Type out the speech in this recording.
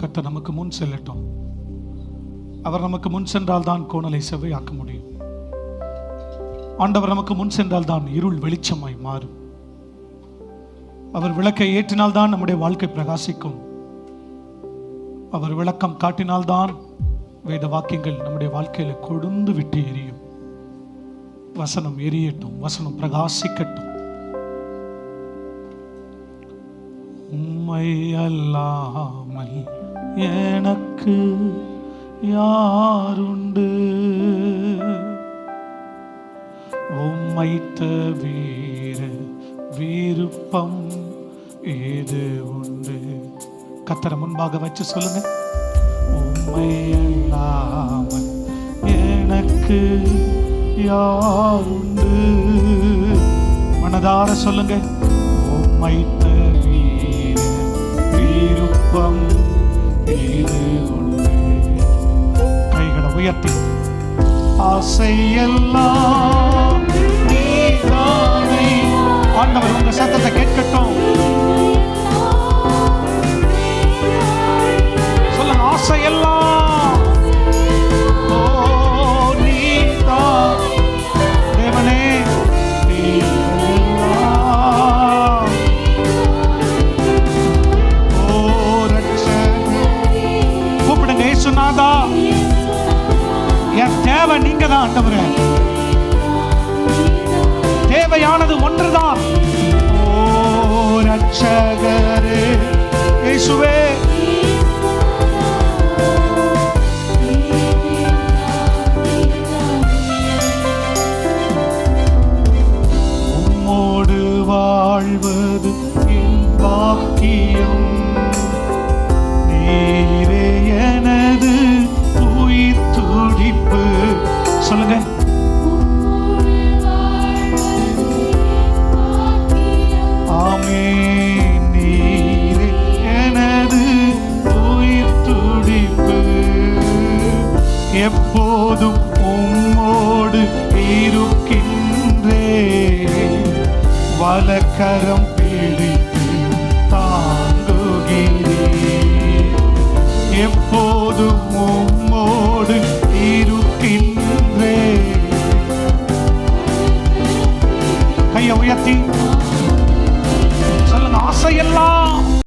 கர்த்தர் நமக்கு முன் செல்லட்டும். அவர் நமக்கு முன் சென்றால் தான் கோணலை செவ்வையாக்க முடியும். ஆண்டவர் நமக்கு முன் சென்றால் தான் இருள் வெளிச்சமாய் மாறும். அவர் விளக்கை ஏற்றினால் தான் நம்முடைய வாழ்க்கை பிரகாசிக்கும். அவர் விளக்கம் காட்டினால்தான் வேத வாக்கியங்கள் நம்முடைய வாழ்க்கையில கொழுந்து விட்டு எரியும். வசனம் எரியட்டும், வசனம் பிரகாசிக்கட்டும். உம்மை அல்லாமல் எனக்கு யாருண்டு, உம்மை தவிர விருப்பம் ஏது உண்டு. கர்த்தரை முன்பாக வச்சு சொல்லுங்க, உம்மை அல்லாமல் எனக்கு யாருண்டு. மனதார சொல்லுங்க, உம்மை தவிர விருப்பம் ஏது உண்டு. கைகளை உயர்த்தி ஆசையெல்லாம் நீதானே. ஆண்டவர் உங்க சத்தத்தை கேட்கட்டும். சொல்லுங்க, ஆசையெல்லாம் ஓ நீதான் தேவனே. ஓ ரட்சகரே, கூப்பிடுங்க இயேசுநாதா. என் தேவை நீங்க தான் ஆண்டவரே. தேவையானது ஒன்றுதான். ஓ ரட்சகரே இயேசுவே, உம்மோடு வாழ்வது என் பாக்கியம். நீரே எனது உயிர் துடிப்பு. சொல்லுங்க, ஆமென். நீரே எனது உயிர் துடிப்பு. எப்போதும் உம்மோடு இருக்கின்றே. வலக்கரம் பிடித்து தாங்குகிறே. எப்போதும் உம்மோடு